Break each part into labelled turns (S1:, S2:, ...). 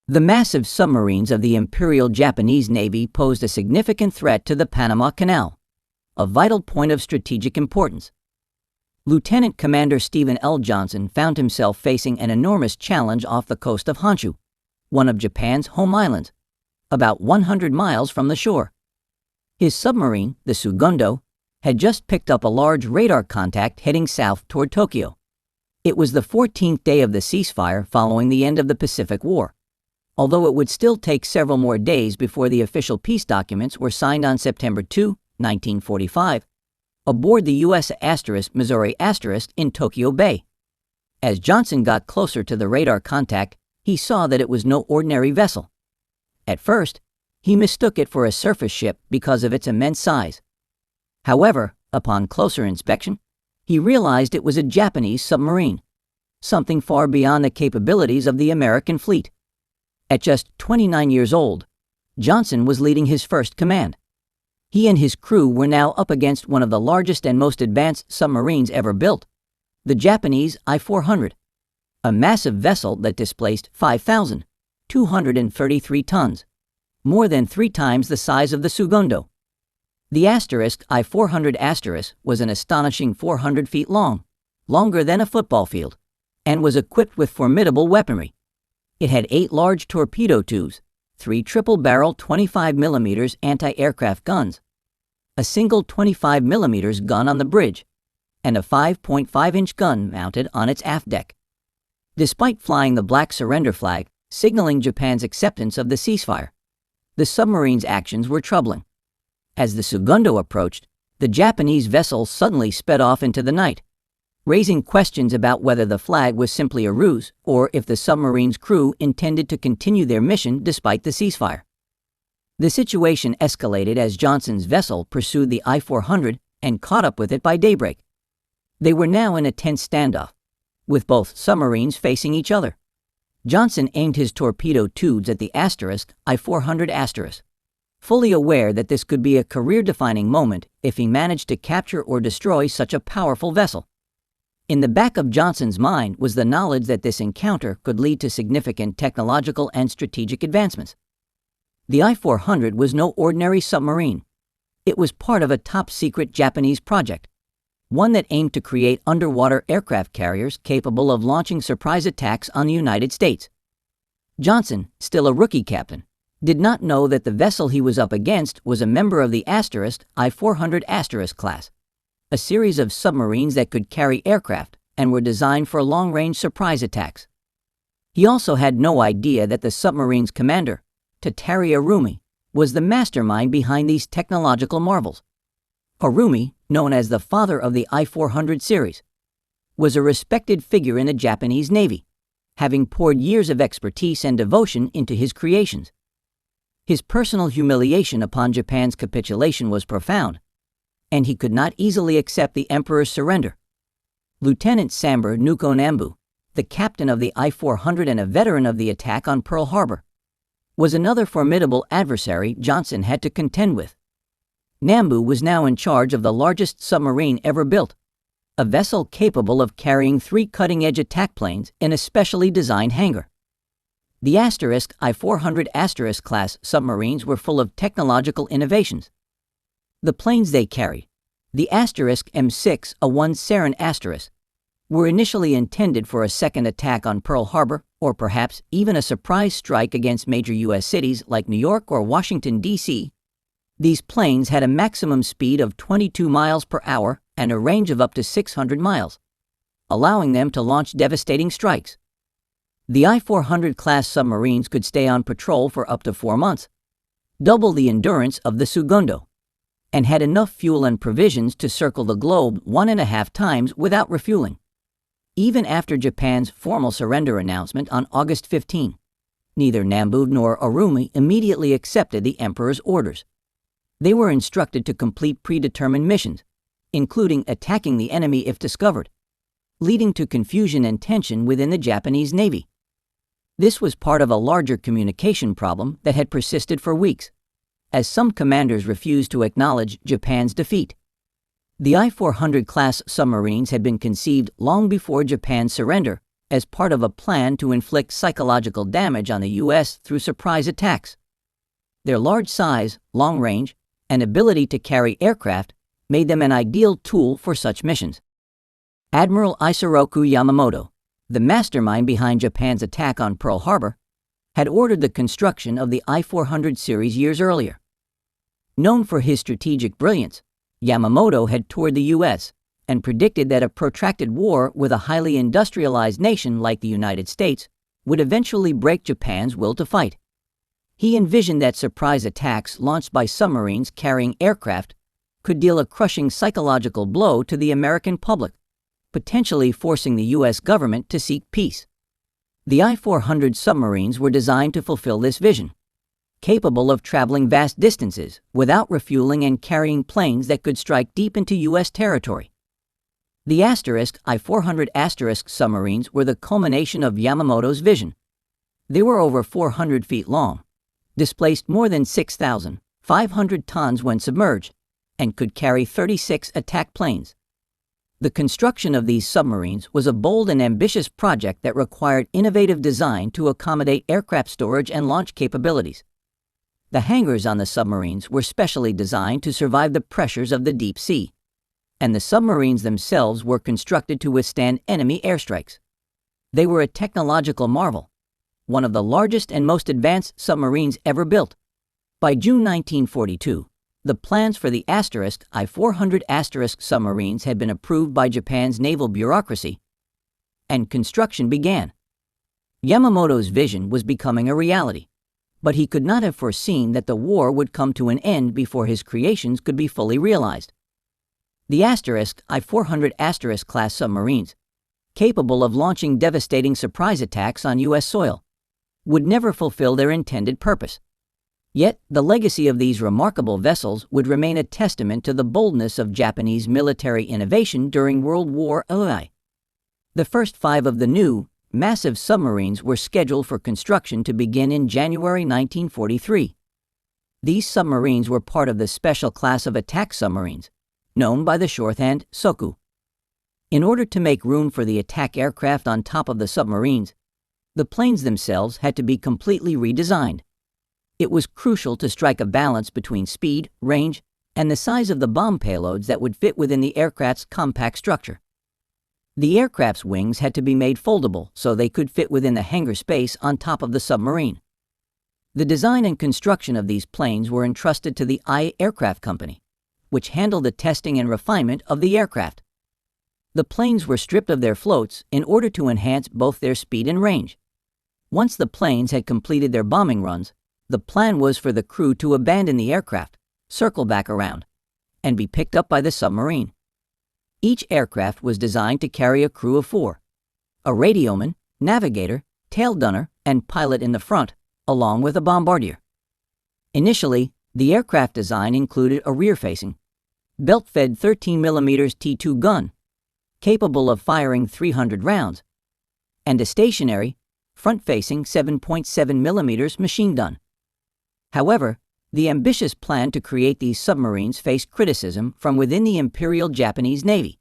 S1: The massive submarines of the Imperial Japanese Navy posed a significant threat to the Panama Canal, a vital point of strategic importance. Lieutenant Commander Stephen L. Johnson found himself facing an enormous challenge off the coast of Honshu, one of Japan's home islands, about 100 miles from the shore. His submarine, the Sugondo, had just picked up a large radar contact heading south toward Tokyo. It was the 14th day of the ceasefire following the end of the Pacific War, although it would still take several more days before the official peace documents were signed on September 2, 1945, aboard the USS Missouri in Tokyo Bay. As Johnson got closer to the radar contact, he saw that it was no ordinary vessel. At first, he mistook it for a surface ship because of its immense size. However, upon closer inspection, he realized it was a Japanese submarine, something far beyond the capabilities of the American fleet. At just 29 years old, Johnson was leading his first command. He and his crew were now up against one of the largest and most advanced submarines ever built, the Japanese I-400, a massive vessel that displaced 5,233 tons, more than 3 times the size of the Sugondo. The I-400 was an astonishing 400 feet long, longer than a football field, and was equipped with formidable weaponry. It had 8 large torpedo tubes, 3 triple-barrel 25mm anti-aircraft guns, a single 25mm gun on the bridge, and a 5.5-inch gun mounted on its aft deck. Despite flying the black surrender flag, signaling Japan's acceptance of the ceasefire, the submarine's actions were troubling. As the Sugondo approached, the Japanese vessel suddenly sped off into the night, raising questions about whether the flag was simply a ruse or if the submarine's crew intended to continue their mission despite the ceasefire. The situation escalated as Johnson's vessel pursued the I-400 and caught up with it by daybreak. They were now in a tense standoff, with both submarines facing each other. Johnson aimed his torpedo tubes at the I-400, fully aware that this could be a career-defining moment if he managed to capture or destroy such a powerful vessel. In the back of Johnson's mind was the knowledge that this encounter could lead to significant technological and strategic advancements. The I-400 was no ordinary submarine. It was part of a top-secret Japanese project, one that aimed to create underwater aircraft carriers capable of launching surprise attacks on the United States. Johnson, still a rookie captain, did not know that the vessel he was up against was a member of the I-400 class, a series of submarines that could carry aircraft and were designed for long-range surprise attacks. He also had no idea that the submarine's commander, Tatari Arumi, was the mastermind behind these technological marvels. Arumi, known as the father of the I-400 series, was a respected figure in the Japanese Navy, having poured years of expertise and devotion into his creations. His personal humiliation upon Japan's capitulation was profound, and he could not easily accept the emperor's surrender. Lieutenant Samber Nuko Nambu, the captain of the I-400 and a veteran of the attack on Pearl Harbor, was another formidable adversary Johnson had to contend with. Nambu was now in charge of the largest submarine ever built, a vessel capable of carrying 3 cutting-edge attack planes in a specially designed hangar. The I-400 class submarines were full of technological innovations. The planes they carried, the M6A1 Sarin were initially intended for a second attack on Pearl Harbor or perhaps even a surprise strike against major U.S. cities like New York or Washington, D.C. These planes had a maximum speed of 22 miles per hour and a range of up to 600 miles, allowing them to launch devastating strikes. The I-400 class submarines could stay on patrol for up to 4 months, double the endurance of the Sugondo, and had enough fuel and provisions to circle the globe 1.5 times without refueling. Even after Japan's formal surrender announcement on August 15, neither Nambu nor Arumi immediately accepted the emperor's orders. They were instructed to complete predetermined missions, including attacking the enemy if discovered, leading to confusion and tension within the Japanese Navy. This was part of a larger communication problem that had persisted for weeks, as some commanders refused to acknowledge Japan's defeat. The I-400 class submarines had been conceived long before Japan's surrender as part of a plan to inflict psychological damage on the U.S. through surprise attacks. Their large size, long range, and ability to carry aircraft made them an ideal tool for such missions. Admiral Isoroku Yamamoto, the mastermind behind Japan's attack on Pearl Harbor, had ordered the construction of the I-400 series years earlier. Known for his strategic brilliance, Yamamoto had toured the U.S. and predicted that a protracted war with a highly industrialized nation like the United States would eventually break Japan's will to fight. He envisioned that surprise attacks launched by submarines carrying aircraft could deal a crushing psychological blow to the American public, potentially forcing the U.S. government to seek peace. The I-400 submarines were designed to fulfill this vision, capable of traveling vast distances without refueling and carrying planes that could strike deep into U.S. territory. The I-400 submarines were the culmination of Yamamoto's vision. They were over 400 feet long, displaced more than 6,500 tons when submerged, and could carry 36 attack planes. The construction of these submarines was a bold and ambitious project that required innovative design to accommodate aircraft storage and launch capabilities. The hangars on the submarines were specially designed to survive the pressures of the deep sea, and the submarines themselves were constructed to withstand enemy airstrikes. They were a technological marvel, one of the largest and most advanced submarines ever built. By June 1942, the plans for the I-400 submarines had been approved by Japan's naval bureaucracy, and construction began. Yamamoto's vision was becoming a reality, but he could not have foreseen that the war would come to an end before his creations could be fully realized. The I-400 class submarines, capable of launching devastating surprise attacks on U.S. soil, would never fulfill their intended purpose. Yet, the legacy of these remarkable vessels would remain a testament to the boldness of Japanese military innovation during World War II. The first 5 of the new, massive submarines were scheduled for construction to begin in January 1943. These submarines were part of the special class of attack submarines, known by the shorthand Soku. In order to make room for the attack aircraft on top of the submarines, the planes themselves had to be completely redesigned. It was crucial to strike a balance between speed, range, and the size of the bomb payloads that would fit within the aircraft's compact structure. The aircraft's wings had to be made foldable so they could fit within the hangar space on top of the submarine. The design and construction of these planes were entrusted to the I Aircraft Company, which handled the testing and refinement of the aircraft. The planes were stripped of their floats in order to enhance both their speed and range. Once the planes had completed their bombing runs, the plan was for the crew to abandon the aircraft, circle back around, and be picked up by the submarine. Each aircraft was designed to carry a crew of 4, a radioman, navigator, tail gunner, and pilot in the front, along with a bombardier. Initially, the aircraft design included a rear-facing, belt-fed 13mm T2 gun, capable of firing 300 rounds, and a stationary, front-facing 7.7mm machine gun. However, the ambitious plan to create these submarines faced criticism from within the Imperial Japanese Navy,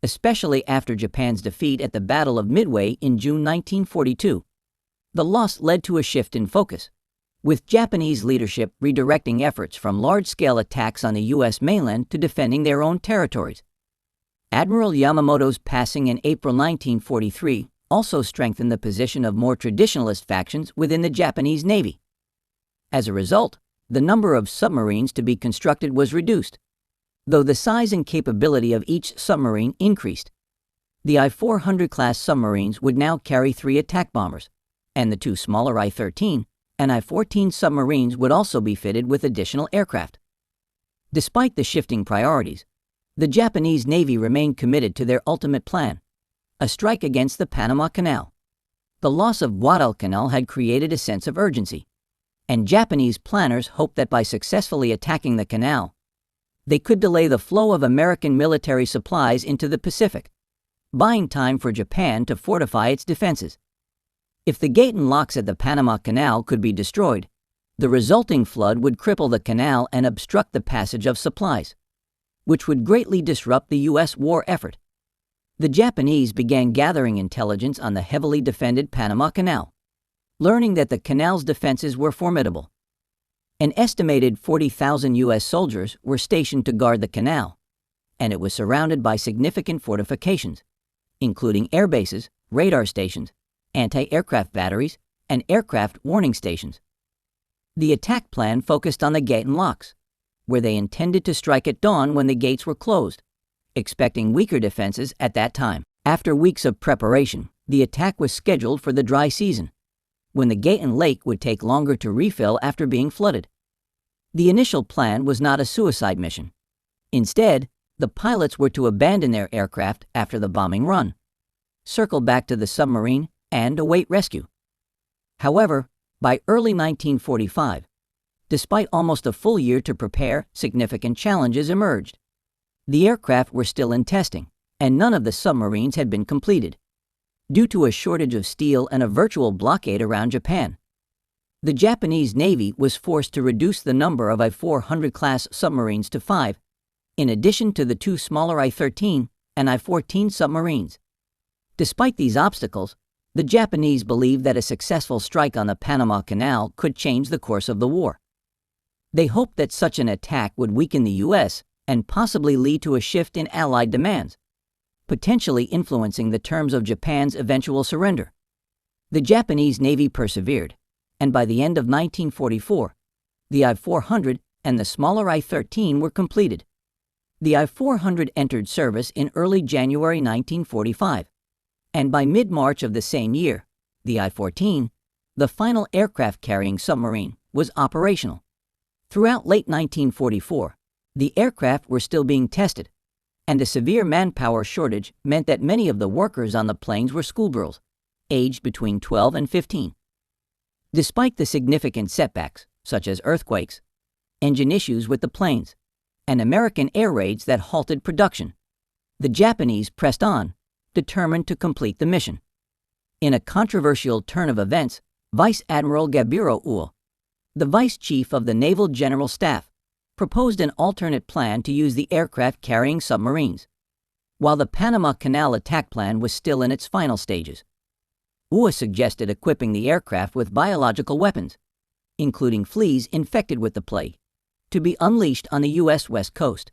S1: especially after Japan's defeat at the Battle of Midway in June 1942. The loss led to a shift in focus, with Japanese leadership redirecting efforts from large-scale attacks on the U.S. mainland to defending their own territories. Admiral Yamamoto's passing in April 1943 also strengthened the position of more traditionalist factions within the Japanese Navy. As a result, the number of submarines to be constructed was reduced, though the size and capability of each submarine increased. The I-400 class submarines would now carry 3 attack bombers, and the 2 smaller I-13 and I-14 submarines would also be fitted with additional aircraft. Despite the shifting priorities, the Japanese Navy remained committed to their ultimate plan, a strike against the Panama Canal. The loss of Guadalcanal had created a sense of urgency, and Japanese planners hoped that by successfully attacking the canal, they could delay the flow of American military supplies into the Pacific, buying time for Japan to fortify its defenses. If the gate and locks at the Panama Canal could be destroyed, the resulting flood would cripple the canal and obstruct the passage of supplies, which would greatly disrupt the U.S. war effort. The Japanese began gathering intelligence on the heavily defended Panama Canal, learning that the canal's defenses were formidable. An estimated 40,000 U.S. soldiers were stationed to guard the canal, and it was surrounded by significant fortifications, including air bases, radar stations, anti-aircraft batteries, and aircraft warning stations. The attack plan focused on the gate and locks, where they intended to strike at dawn when the gates were closed, expecting weaker defenses at that time. After weeks of preparation, the attack was scheduled for the dry season, when the gate and lake would take longer to refill after being flooded. The initial plan was not a suicide mission. Instead, the pilots were to abandon their aircraft after the bombing run, circle back to the submarine, and await rescue. However, by early 1945, despite almost a full year to prepare, significant challenges emerged. The aircraft were still in testing, and none of the submarines had been completed, due to a shortage of steel and a virtual blockade around Japan. The Japanese Navy was forced to reduce the number of I-400 class submarines to 5, in addition to the 2 smaller I-13 and I-14 submarines. Despite these obstacles, the Japanese believed that a successful strike on the Panama Canal could change the course of the war. They hoped that such an attack would weaken the U.S. and possibly lead to a shift in Allied demands, potentially influencing the terms of Japan's eventual surrender. The Japanese Navy persevered, and by the end of 1944, the I-400 and the smaller I-13 were completed. The I-400 entered service in early January 1945, and by mid-March of the same year, the I-14, the final aircraft-carrying submarine, was operational. Throughout late 1944, the aircraft were still being tested, and a severe manpower shortage meant that many of the workers on the planes were schoolgirls, aged between 12 and 15. Despite the significant setbacks, such as earthquakes, engine issues with the planes, and American air raids that halted production, the Japanese pressed on, determined to complete the mission. In a controversial turn of events, Vice Admiral Gaburo Uo, the Vice Chief of the Naval General Staff, proposed an alternate plan to use the aircraft carrying submarines, while the Panama Canal attack plan was still in its final stages. Uo suggested equipping the aircraft with biological weapons, including fleas infected with the plague, to be unleashed on the U.S. West Coast.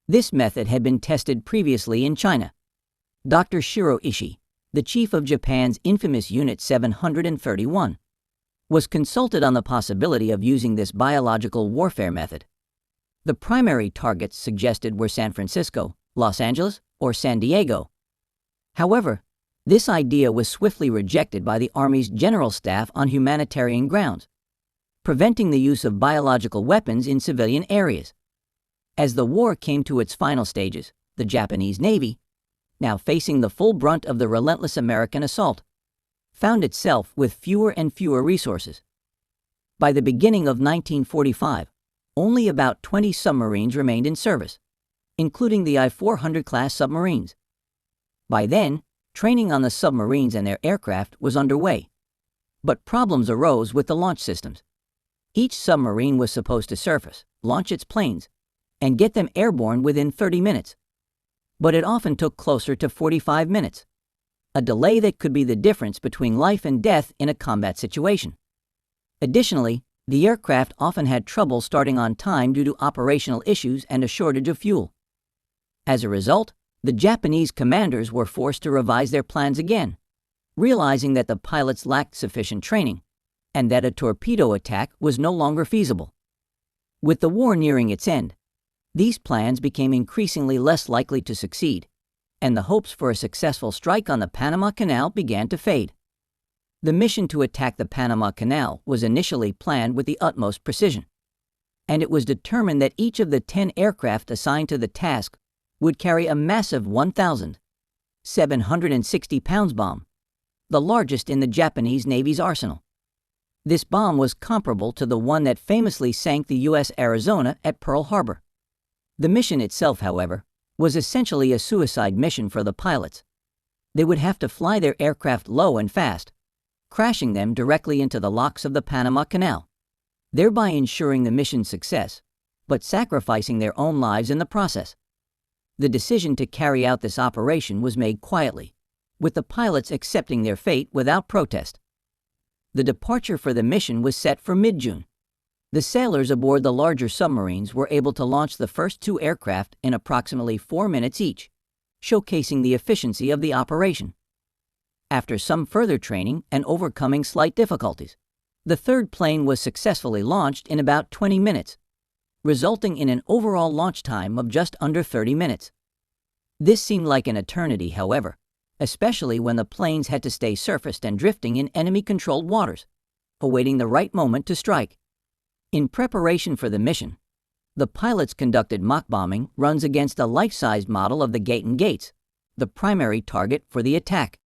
S1: This method had been tested previously in China. Dr. Shiro Ishii, the chief of Japan's infamous Unit 731, was consulted on the possibility of using this biological warfare method. The primary targets suggested were San Francisco, Los Angeles, or San Diego. However, this idea was swiftly rejected by the Army's General Staff on humanitarian grounds, preventing the use of biological weapons in civilian areas. As the war came to its final stages, the Japanese Navy, now facing the full brunt of the relentless American assault, found itself with fewer and fewer resources. By the beginning of 1945, only about 20 submarines remained in service, including the I-400 class submarines. By then, training on the submarines and their aircraft was underway, but problems arose with the launch systems. Each submarine was supposed to surface, launch its planes, and get them airborne within 30 minutes. But it often took closer to 45 minutes, a delay that could be the difference between life and death in a combat situation. Additionally, the aircraft often had trouble starting on time due to operational issues and a shortage of fuel. As a result, the Japanese commanders were forced to revise their plans again, realizing that the pilots lacked sufficient training and that a torpedo attack was no longer feasible. With the war nearing its end, these plans became increasingly less likely to succeed, and the hopes for a successful strike on the Panama Canal began to fade. The mission to attack the Panama Canal was initially planned with the utmost precision, and it was determined that each of the 10 aircraft assigned to the task would carry a massive 1,760 pounds bomb, the largest in the Japanese Navy's arsenal. This bomb was comparable to the one that famously sank the USS Arizona at Pearl Harbor. The mission itself, however, was essentially a suicide mission for the pilots. They would have to fly their aircraft low and fast, crashing them directly into the locks of the Panama Canal, thereby ensuring the mission's success, but sacrificing their own lives in the process. The decision to carry out this operation was made quietly, with the pilots accepting their fate without protest. The departure for the mission was set for mid-June. The sailors aboard the larger submarines were able to launch the first 2 aircraft in approximately 4 minutes each, showcasing the efficiency of the operation. After some further training and overcoming slight difficulties, the third plane was successfully launched in about 20 minutes, resulting in an overall launch time of just under 30 minutes. This seemed like an eternity, however, especially when the planes had to stay surfaced and drifting in enemy-controlled waters, awaiting the right moment to strike. In preparation for the mission, the pilots conducted mock bombing runs against a life-sized model of the Gatun Gates, the primary target for the attack.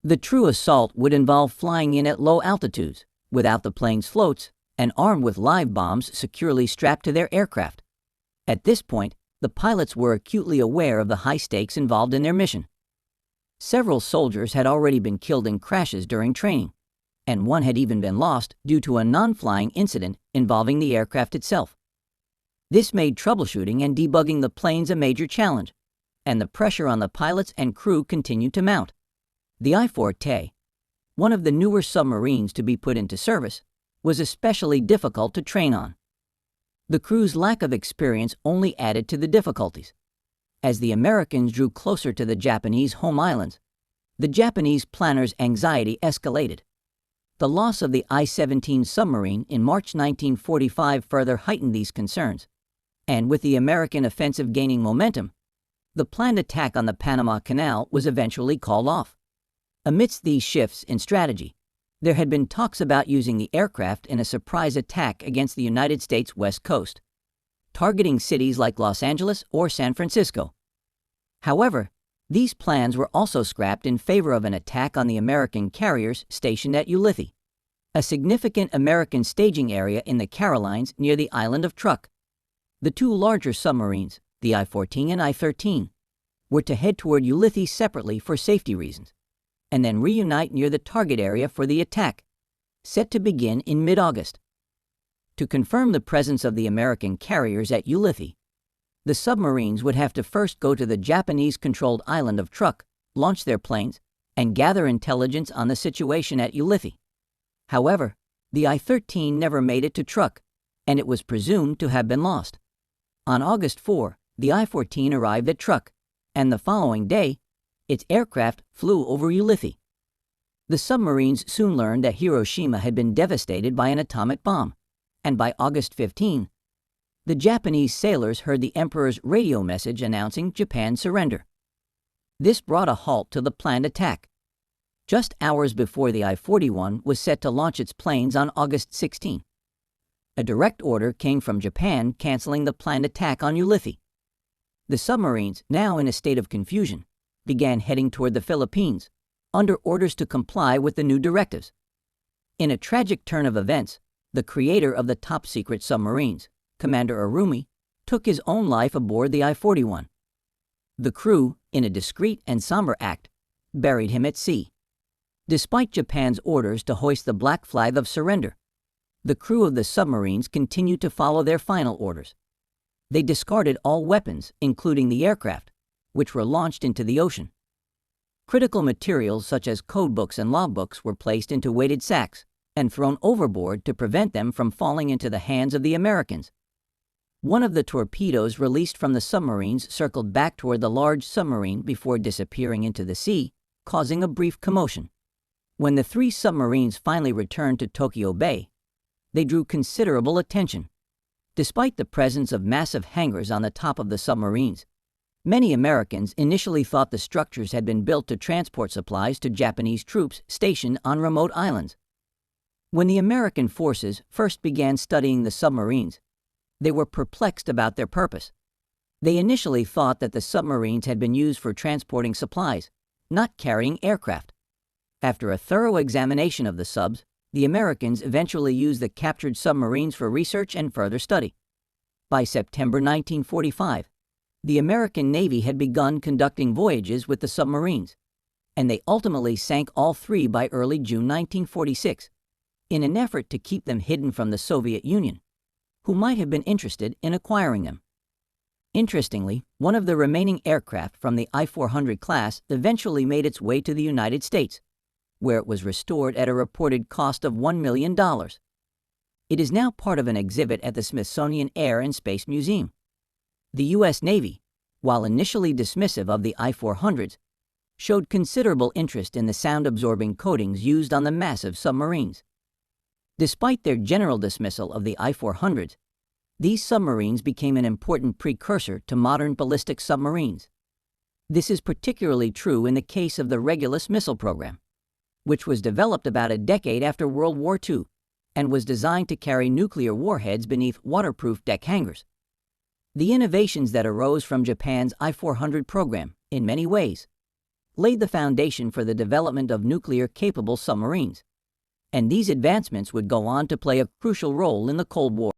S1: The true assault would involve flying in at low altitudes, without the plane's floats, and armed with live bombs securely strapped to their aircraft. At this point, the pilots were acutely aware of the high stakes involved in their mission. Several soldiers had already been killed in crashes during training, and one had even been lost due to a non-flying incident involving the aircraft itself. This made troubleshooting and debugging the planes a major challenge, and the pressure on the pilots and crew continued to mount. The I-4T, one of the newer submarines to be put into service, was especially difficult to train on. The crew's lack of experience only added to the difficulties. As the Americans drew closer to the Japanese home islands, the Japanese planners' anxiety escalated. The loss of the I-17 submarine in March 1945 further heightened these concerns, and with the American offensive gaining momentum, the planned attack on the Panama Canal was eventually called off. Amidst these shifts in strategy, there had been talks about using the aircraft in a surprise attack against the United States West Coast, targeting cities like Los Angeles or San Francisco. However, these plans were also scrapped in favor of an attack on the American carriers stationed at Ulithi, a significant American staging area in the Carolines near the island of Truk. The 2 larger submarines, the I-14 and I-13, were to head toward Ulithi separately for safety reasons, and then reunite near the target area for the attack, set to begin in mid-August. To confirm the presence of the American carriers at Ulithi, the submarines would have to first go to the Japanese-controlled island of Truk, launch their planes, and gather intelligence on the situation at Ulithi. However, the I-13 never made it to Truk, and it was presumed to have been lost. On August 4, the I-14 arrived at Truk, and the following day, its aircraft flew over Ulithi. The submarines soon learned that Hiroshima had been devastated by an atomic bomb, and by August 15, the Japanese sailors heard the Emperor's radio message announcing Japan's surrender. This brought a halt to the planned attack. Just hours before the I-41 was set to launch its planes on August 16, a direct order came from Japan canceling the planned attack on Ulithi. The submarines, now in a state of confusion, began heading toward the Philippines, under orders to comply with the new directives. In a tragic turn of events, the creator of the top-secret submarines, Commander Arumi, took his own life aboard the I-41. The crew, in a discreet and somber act, buried him at sea. Despite Japan's orders to hoist the black flag of surrender, the crew of the submarines continued to follow their final orders. They discarded all weapons, including the aircraft, which were launched into the ocean. Critical materials such as codebooks and logbooks were placed into weighted sacks and thrown overboard to prevent them from falling into the hands of the Americans. One of the torpedoes released from the submarines circled back toward the large submarine before disappearing into the sea, causing a brief commotion. When the 3 submarines finally returned to Tokyo Bay, they drew considerable attention. Despite the presence of massive hangars on the top of the submarines, many Americans initially thought the structures had been built to transport supplies to Japanese troops stationed on remote islands. When the American forces first began studying the submarines, they were perplexed about their purpose. They initially thought that the submarines had been used for transporting supplies, not carrying aircraft. After a thorough examination of the subs, the Americans eventually used the captured submarines for research and further study. By September 1945, the American Navy had begun conducting voyages with the submarines, and they ultimately sank all 3 by early June 1946, in an effort to keep them hidden from the Soviet Union, who might have been interested in acquiring them. Interestingly, one of the remaining aircraft from the I-400 class eventually made its way to the United States, where it was restored at a reported cost of $1 million. It is now part of an exhibit at the Smithsonian Air and Space Museum. The U.S. Navy, while initially dismissive of the I-400s, showed considerable interest in the sound-absorbing coatings used on the massive submarines. Despite their general dismissal of the I-400s, these submarines became an important precursor to modern ballistic submarines. This is particularly true in the case of the Regulus missile program, which was developed about a decade after World War II and was designed to carry nuclear warheads beneath waterproof deck hangars. The innovations that arose from Japan's I-400 program, in many ways, laid the foundation for the development of nuclear-capable submarines, and these advancements would go on to play a crucial role in the Cold War.